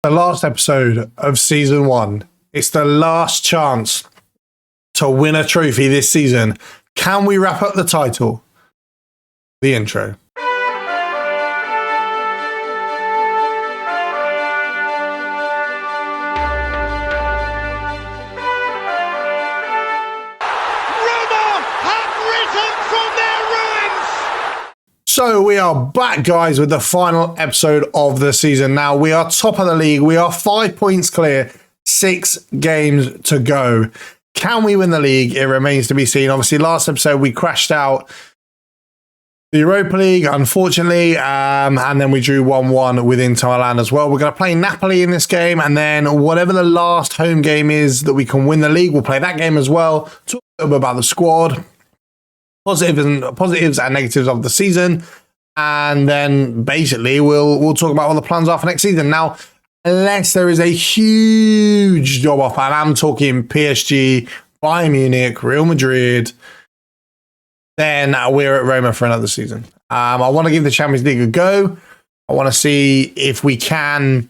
The last episode of season 1. It's the last chance to win a trophy this season. Can we wrap up the title? The intro. So we are back, guys, with the final episode of the season. Now, we are top of the league. We are 5 points clear, 6 games to go. Can we win the league? It remains to be seen. Obviously, last episode, we crashed out the Europa League, unfortunately, and then we drew 1-1 with Inter Milan as well. We're going to play Napoli in this game, and then whatever the last home game is that we can win the league, we'll play that game as well. Talk a little bit about the squad. Positives and negatives of the season, and then basically we'll talk about what the plans are for next season. Now, unless there is a huge job offer, and I'm talking PSG, Bayern Munich, Real Madrid, then we're at Roma for another season. I want to give the Champions League a go. I want to see if we can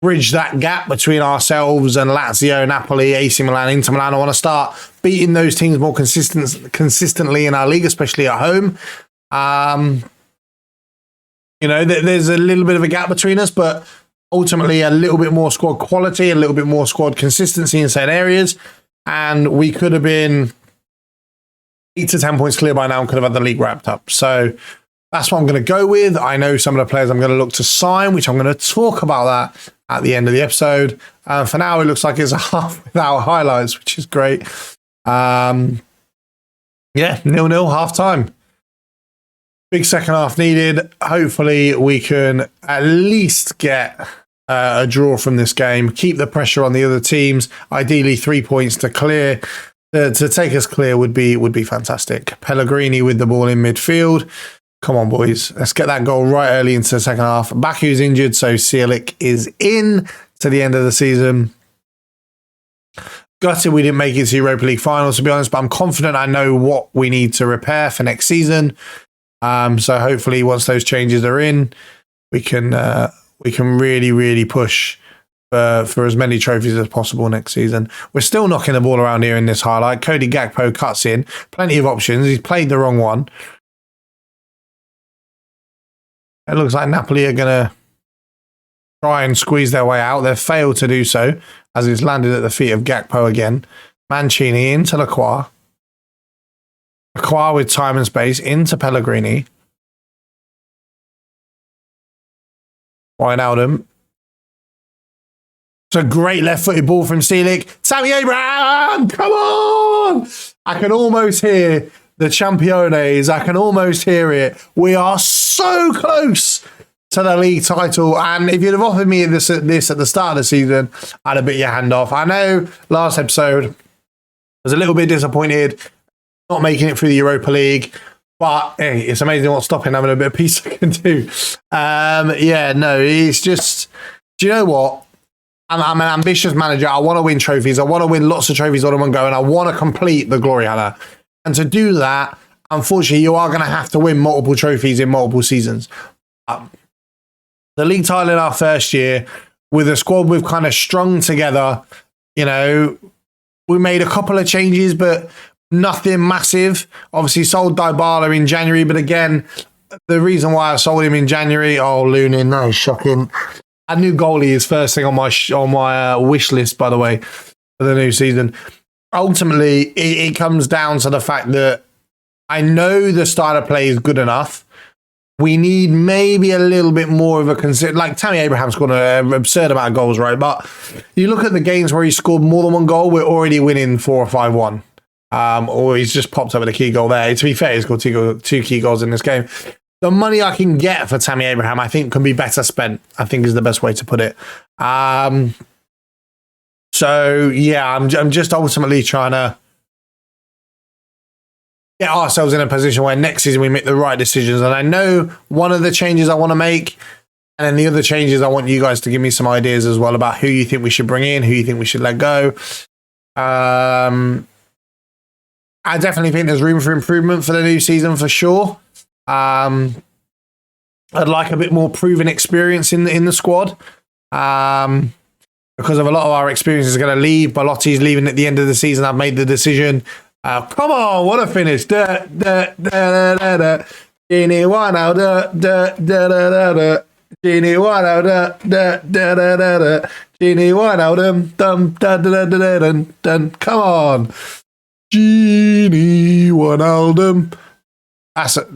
bridge that gap between ourselves and Lazio, Napoli, AC Milan, Inter Milan. I want to start beating those teams more consistently in our league, especially at home. There's a little bit of a gap between us, but ultimately a little bit more squad quality, a little bit more squad consistency in certain areas, and we could have been 8 to 10 points clear by now and could have had the league wrapped up. So that's what I'm going to go with. I know some of the players I'm going to look to sign, which I'm going to talk about that at the end of the episode. For now, it looks like it's a half without highlights, which is great. 0-0, half time. Big second half needed. Hopefully, we can at least get a draw from this game. Keep the pressure on the other teams. Ideally, 3 points to clear. To take us clear would be fantastic. Pellegrini with the ball in midfield. Come on, boys. Let's get that goal right early into the second half. Baku's injured, so Sierlik is in to the end of the season. Gutted we didn't make it to Europa League finals, to be honest, but I'm confident I know what we need to repair for next season. So hopefully once those changes are in, we can really, really push for as many trophies as possible next season. We're still knocking the ball around here in this highlight. Cody Gakpo cuts in. Plenty of options. He's played the wrong one. It looks like Napoli are going to try and squeeze their way out. They've failed to do so, as it's landed at the feet of Gakpo again. Mancini into Lacroix. Lacroix with time and space into Pellegrini. Wijnaldum. It's a great left-footed ball from Sierlik. Tammy Abraham, come on! I can almost hear the Championes. I can almost hear it. We are so close to the league title. And if you'd have offered me this at the start of the season, I'd have bit your hand off. I know last episode I was a little bit disappointed not making it through the Europa League. But hey, it's amazing what's stopping having a bit of peace I can do. It's just, do you know what? I'm an ambitious manager. I want to win trophies. I want to win lots of trophies all in one go, and I want to complete the glory hunter. And to do that, unfortunately, you are going to have to win multiple trophies in multiple seasons. The league title in our first year, with a squad we've kind of strung together, we made a couple of changes, but nothing massive. Obviously, sold Dybala in January, but again, the reason why I sold him in January, Lunin, that was shocking. A new goalie is first thing on my wish list, by the way, for the new season. Ultimately, it comes down to the fact that I know the style of play is good enough. We need maybe a little bit more of a like Tammy Abraham scored an absurd amount of goals, right? But you look at the games where he scored more than one goal, we're already winning 4 or 5-1. Or he's just popped up with a key goal there. To be fair, he's got two key goals in this game. The money I can get for Tammy Abraham, I think, can be better spent, I think is the best way to put it. I'm just ultimately trying to get ourselves in a position where next season we make the right decisions. And I know one of the changes I want to make, and then the other changes I want you guys to give me some ideas as well about who you think we should bring in, who you think we should let go. I definitely think there's room for improvement for the new season for sure. I'd like a bit more proven experience in the squad. Because of a lot of our experience is going to leave. Balotti's leaving at the end of the season. I've made the decision. Come on, what a finish. Genie one out. Genie one out. Genie one out. Come on. Genie Wijnaldum.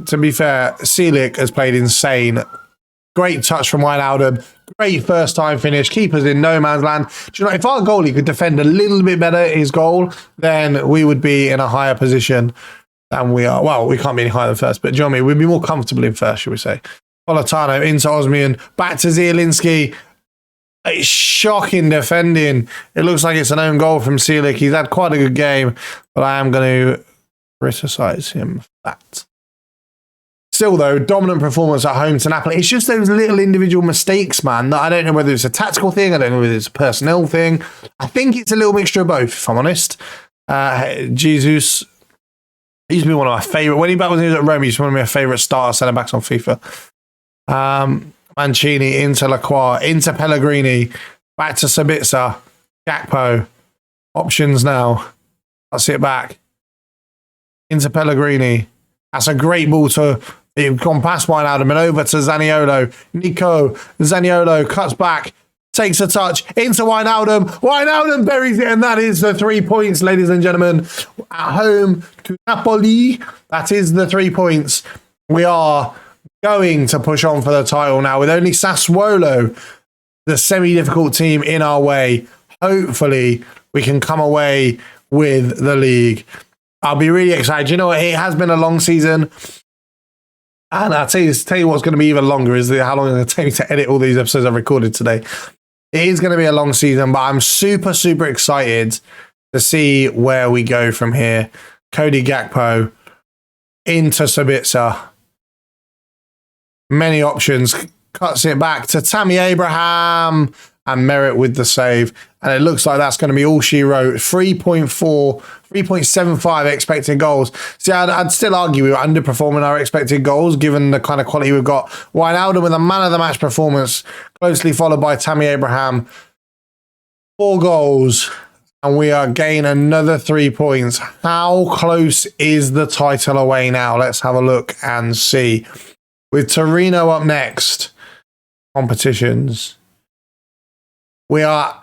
To be fair, Celik has played insane. Great touch from Wijnaldum. Great first time finish. Keeper's in no man's land. Do you know, if our goalie could defend a little bit better his goal, then we would be in a higher position than we are. Well, we can't be any higher than first, but do you know what I mean? We'd be more comfortable in first, should we say. Politano into Osmian. Back to Zielinski. It's shocking defending. It looks like it's an own goal from Celik. He's had quite a good game, but I am going to criticise him for that. Still, though, dominant performance at home to Napoli. It's just those little individual mistakes, man, that I don't know whether it's a tactical thing. I don't know whether it's a personnel thing. I think it's a little mixture of both, if I'm honest. Jesus used to be one of my favourite. When he was at Rome, he used to be one of my favourite starter centre-backs on FIFA. Mancini into Lacroix, into Pellegrini, back to Sabitzer, Gakpo. Options now. I'll see it back. Into Pellegrini. That's a great ball to... You've gone past Wijnaldum and over to Zaniolo. Nico Zaniolo cuts back, takes a touch into Wijnaldum. Wijnaldum buries it, and that is the 3 points, ladies and gentlemen. At home to Napoli, that is the 3 points. We are going to push on for the title now with only Sassuolo, the semi-difficult team, in our way. Hopefully, we can come away with the league. I'll be really excited. You know what? It has been a long season. And I'll tell you what's going to be even longer is how long it's going to take me to edit all these episodes I've recorded today. It is going to be a long season, but I'm super, super excited to see where we go from here. Cody Gakpo into Sabitzer. Many options. Cuts it back to Tammy Abraham and Merritt with the save. And it looks like that's going to be all she wrote. 3.75 expected goals. See, I'd still argue we were underperforming our expected goals, given the kind of quality we've got. Wijnaldum with a man-of-the-match performance, closely followed by Tammy Abraham. 4 goals, and we are gaining another 3 points. How close is the title away now? Let's have a look and see. With Torino up next, competitions. We are...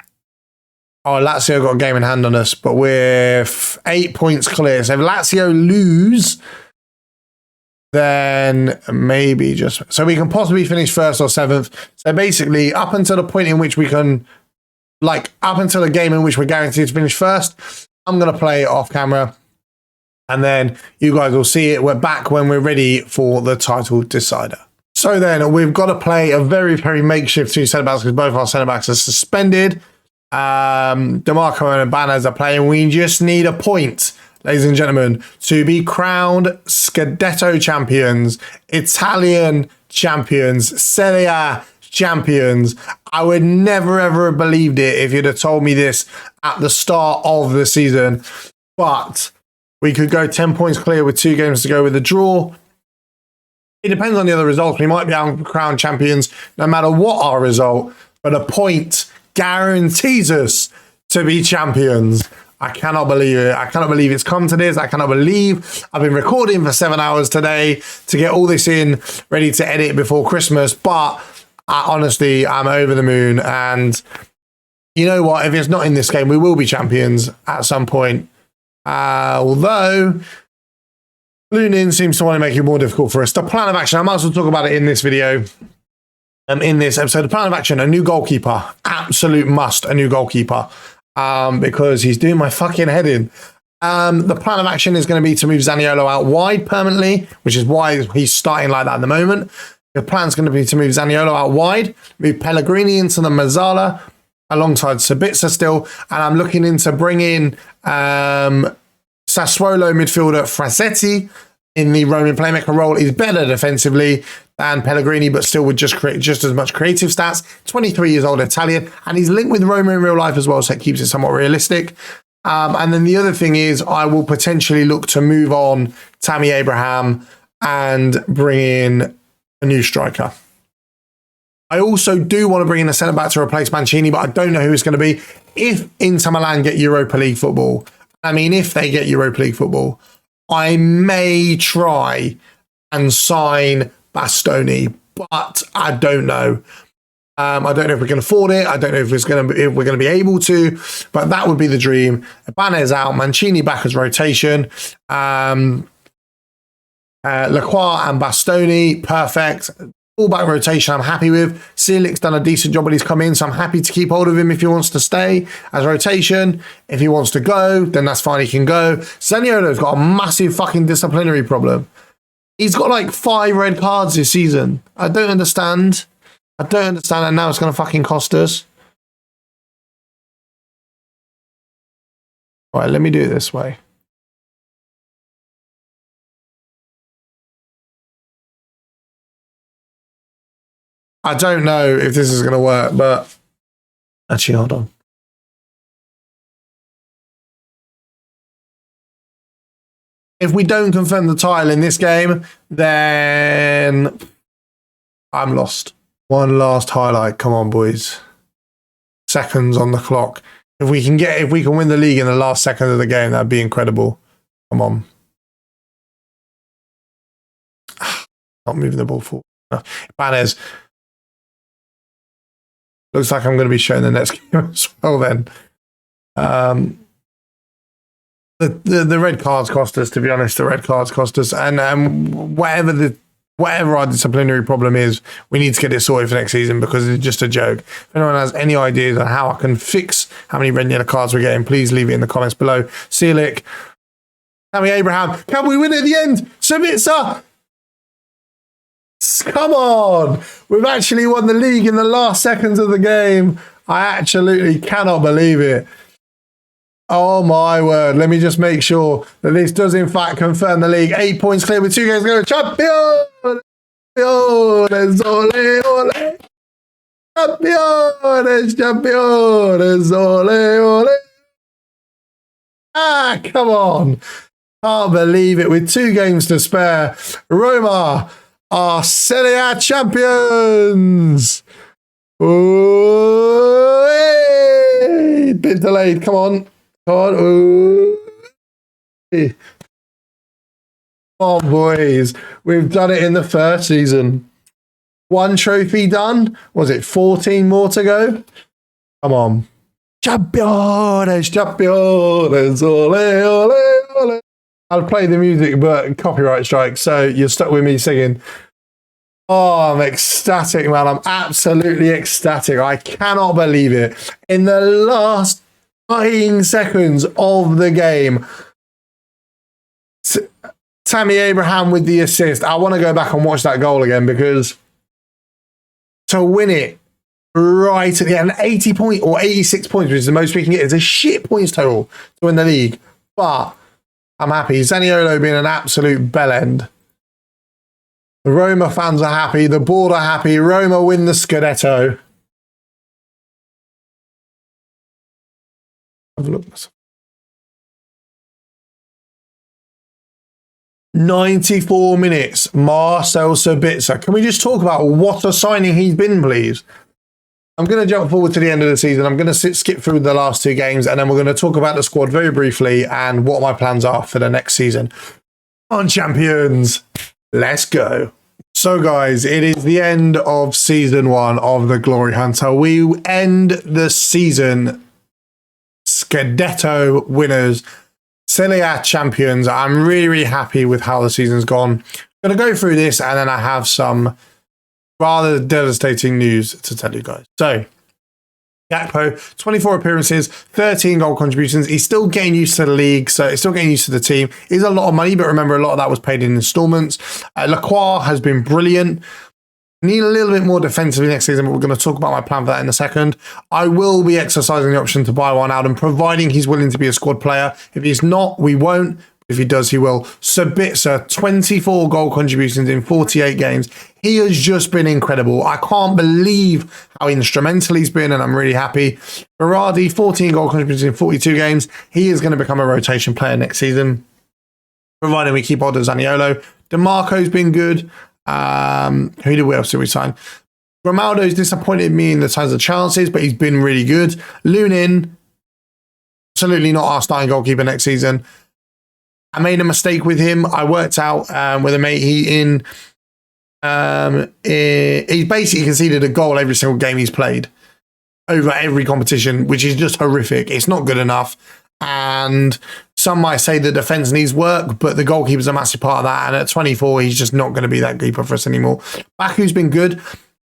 Oh, Lazio got a game in hand on us, but we're 8 points clear. So if Lazio lose, then maybe just... So we can possibly finish 1st or 7th. So basically, up until the point in which we can... Like, up until the game in which we're guaranteed to finish 1st, I'm going to play it off camera. And then you guys will see it. We're back when we're ready for the title decider. So then, we've got to play a very, very makeshift 2 centre-backs because both our centre-backs are suspended. DeMarco and Ibanez are playing. We just need a point, ladies and gentlemen, to be crowned Scudetto champions, Italian champions, Serie A champions. I would never ever have believed it if you'd have told me this at the start of the season, but we could go 10 points clear with 2 games to go with a draw. It depends on the other results. We might be crowned champions no matter what our result, but a point guarantees us to be champions. I cannot believe it. I cannot believe it's come to this. I cannot believe I've been recording for 7 hours today to get all this in, ready to edit before Christmas. But honestly, I'm over the moon. And you know what? If it's not in this game, we will be champions at some point. Although Lunin seems to want to make it more difficult for us. The plan of action, I might as well talk about it in this video. In this episode, the plan of action, a new goalkeeper. Absolute must, a new goalkeeper. Because he's doing my fucking head in. The plan of action is going to be to move Zaniolo out wide permanently, which is why he's starting like that at the moment. The plan is going to be to move Zaniolo out wide, move Pellegrini into the Mazzala alongside Sabitzer still, and I'm looking into bringing Sassuolo midfielder Frasetti in the Roman playmaker role. He's better defensively than Pellegrini, but still would just create just as much creative stats. 23 years old, Italian, and he's linked with Roma in real life as well, so it keeps it somewhat realistic. And then the other thing is I will potentially look to move on Tammy Abraham and bring in a new striker. I also do want to bring in a centre-back to replace Mancini, but I don't know who it's going to be. If Inter Milan get Europa League football, I mean, if they get Europa League football, I may try and sign Bastoni, but I don't know. I don't know if we can afford it. I don't know if we're going to be able to, but that would be the dream. Ibanez out, Mancini back as rotation. Lacroix and Bastoni, perfect. Fullback rotation, I'm happy with. Sielik's done a decent job when he's come in, so I'm happy to keep hold of him if he wants to stay as rotation. If he wants to go, then that's fine, he can go. Zaniolo's got a massive fucking disciplinary problem. He's got like 5 red cards this season. I don't understand. And now it's going to fucking cost us. All right, let me do it this way. I don't know if this is going to work, but actually, hold on. If we don't confirm the title in this game, then I'm lost. One last highlight. Come on, boys. Seconds on the clock. If we can win the league in the last second of the game, that'd be incredible. Come on. Not moving the ball forward. Ibanez. Looks like I'm going to be showing the next game as well then. The red cards cost us, to be honest. The red cards cost us. And whatever our disciplinary problem is, we need to get it sorted for next season because it's just a joke. If anyone has any ideas on how I can fix how many red and yellow cards we're getting, please leave it in the comments below. Sielik, Tammy Abraham, can we win at the end? Sabitzer! Come on! We've actually won the league in the last seconds of the game. I absolutely cannot believe it. Oh my word. Let me just make sure that this does in fact confirm the league. 8 points clear with 2 games to go. Champions! Champions! Ole, ole! Champions! Champions! Ole, ole! Ah, come on. Can't believe it. With 2 games to spare, Roma are Serie A champions. Oh, hey. Bit delayed. Come on. Come on. Ooh. Come on, boys. We've done it in the first season. 1 trophy done. Was it 14 more to go? Come on. Champions, champions, ole, ole, ole. I'll play the music, but copyright strike, so you're stuck with me singing. Oh, I'm ecstatic, man. I'm absolutely ecstatic. I cannot believe it. In the last dying seconds of the game, Tammy Abraham with the assist. I want to go back and watch that goal again because to win it right at the end, 80 points or 86 points, which is the most we can get, is a shit points total to win the league. But I'm happy. Zaniolo being an absolute bellend. The Roma fans are happy. The board are happy. Roma win the Scudetto. Have a look. 94 minutes. Marcel Sabitzer. Can we just talk about what a signing he's been, please? I'm going to jump forward to the end of the season. I'm going to skip through the last 2 games, and then we're going to talk about the squad very briefly and what my plans are for the next season. On champions, let's go. So guys, it is the end of season 1 of the Glory Hunter. We end the season Scudetto winners, Serie A champions. I'm really, really happy with how the season's gone. I'm going to go through this, and then I have some rather devastating news to tell you guys. So, Gakpo, 24 appearances, 13 goal contributions. He's still getting used to the league, so he's still getting used to the team. It's a lot of money, but remember, a lot of that was paid in installments. Lacroix has been brilliant. Need a little bit more defensively next season, but we're going to talk about my plan for that in a second. I will be exercising the option to buy one out, and providing he's willing to be a squad player. If he's not, we won't. If he does, he will. Sabitzer, 24 goal contributions in 48 games. He has just been incredible. I can't believe how instrumental he's been, and I'm really happy. Berardi, 14 goal contributions in 42 games. He is going to become a rotation player next season, providing we keep hold of Zaniolo. DeMarco's been good. Who else did we sign? Grimaldo's disappointed me in the terms of chances, but he's been really good. Lunin, absolutely not our starting goalkeeper next season. I made a mistake with him. I worked out with a mate. He basically conceded a goal every single game he's played over every competition, which is just horrific. It's not good enough. And some might say the defence needs work, but the goalkeeper's a massive part of that. And at 24, he's just not going to be that keeper for us anymore. Baku's been good.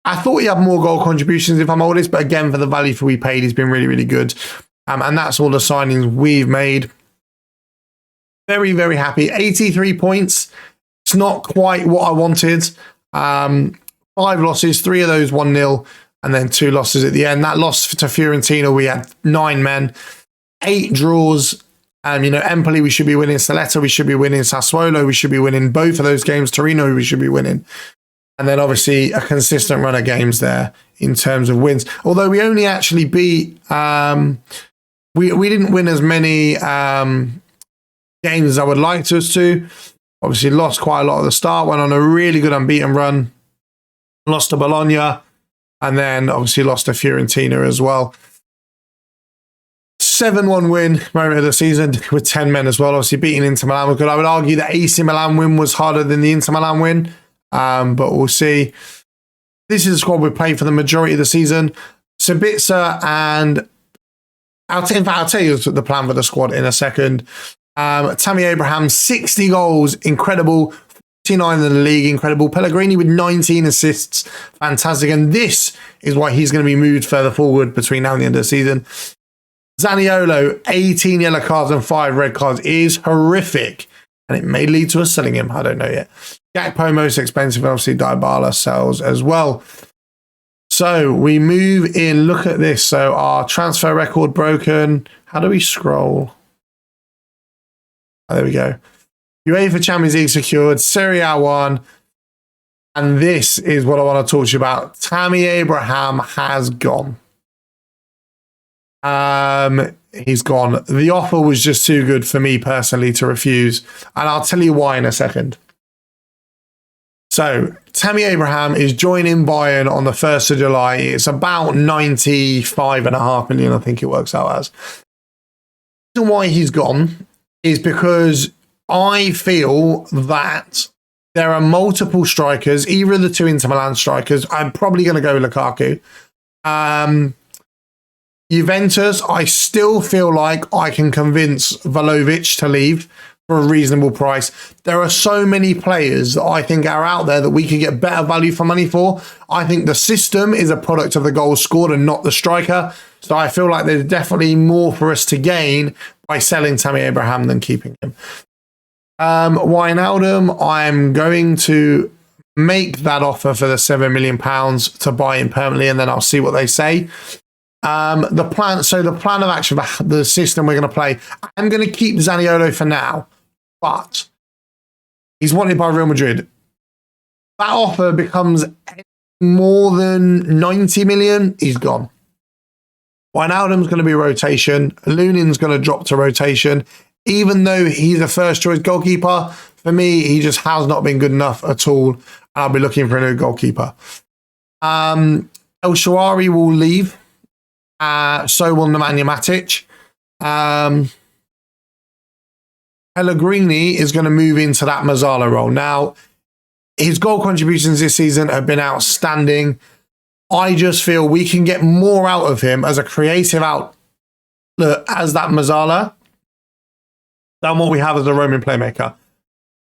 I thought he had more goal contributions, if I'm honest, but again, for the value for we paid, he's been really, really good. And that's all the signings we've made. Very, very happy. 83 points. It's not quite what I wanted. 5 losses, 3 of those 1-0, and then 2 losses at the end. That loss to Fiorentina, we had 9 men, 8 draws. Empoli, we should be winning. Saletta, we should be winning. Sassuolo, we should be winning. Both of those games. Torino, we should be winning. And then obviously a consistent run of games there in terms of wins. Although we only actually beat, we didn't win as many games as I would like us to. Obviously lost quite a lot at the start. Went on a really good unbeaten run. Lost to Bologna. And then obviously lost to Fiorentina as well. 7-1 win, moment of the season with 10 men as well. Obviously beating Inter Milan was good. I would argue the AC Milan win was harder than the Inter Milan win. But we'll see. This is the squad we played for the majority of the season. Sabitzer and I'll tell you the plan for the squad in a second. Tammy Abraham, 60 goals, incredible. 49 in the league, incredible. Pellegrini with 19 assists, fantastic. And this is why he's going to be moved further forward between now and the end of the season. Zaniolo, 18 yellow cards and 5 red cards is horrific. And it may lead to us selling him. I don't know yet. Gakpo, most expensive. Obviously, Dybala sells as well. So we move in. Look at this. So our transfer record broken. How do we scroll? Oh, there we go. UEFA Champions League secured. Serie A won. And this is what I want to talk to you about. Tammy Abraham has gone. He's gone. The offer was just too good for me personally to refuse. And I'll tell you why in a second. So, Tammy Abraham is joining Bayern on the 1st of July. It's about 95.5 million, I think it works out as. The reason why he's gone is because I feel that there are multiple strikers, either of the 2 Inter Milan strikers. I'm probably going to go with Lukaku. Juventus, I still feel like I can convince Vlahovic to leave for a reasonable price. There are so many players that I think are out there that we could get better value for money for. I think the system is a product of the goals scored and not the striker. So I feel like there's definitely more for us to gain by selling Tammy Abraham than keeping him. Wijnaldum, I'm going to make that offer for the £7 million to buy him permanently, and then I'll see what they say. The plan of action, the system we're going to play, I'm going to keep Zaniolo for now, but he's wanted by Real Madrid. That offer becomes more than 90 million, he's gone. Wijnaldum's going to be rotation. Lunin's going to drop to rotation. Even though he's a first choice goalkeeper, for me, he just has not been good enough at all. I'll be looking for a new goalkeeper. El Shaarawy will leave. So will Nemanja Matic. Pellegrini is going to move into that Mazzala role. Now, his goal contributions this season have been outstanding. I just feel we can get more out of him as a creative outlet as that Mazzala than what we have as a Roman playmaker.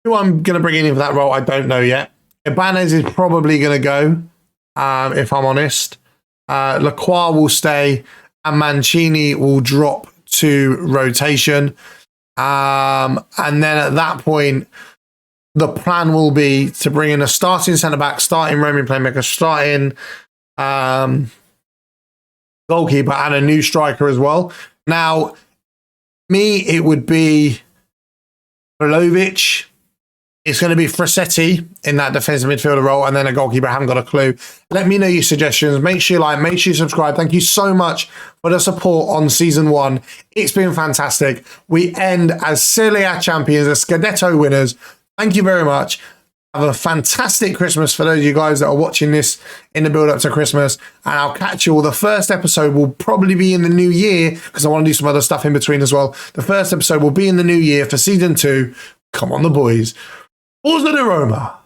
Who I'm going to bring in for that role, I don't know yet. Ibanez is probably going to go, if I'm honest. Lacroix will stay and Mancini will drop to rotation. And then at that point, the plan will be to bring in a starting centre-back, starting Roman playmaker, starting goalkeeper and a new striker as well. Now, it would be Vlahovic. It's going to be Frassetti in that defensive midfielder role, and then a goalkeeper. I haven't got a clue. Let me know your suggestions. Make sure you like, make sure you subscribe. Thank you so much for the support on season 1. It's been fantastic. We end as Serie A champions, as Scudetto winners. Thank you very much. Have a fantastic Christmas for those of you guys that are watching this in the build up to Christmas. And I'll catch you all. The first episode will probably be in the new year because I want to do some other stuff in between as well. The first episode will be in the new year for season 2. Come on, the boys. Forza the Roma.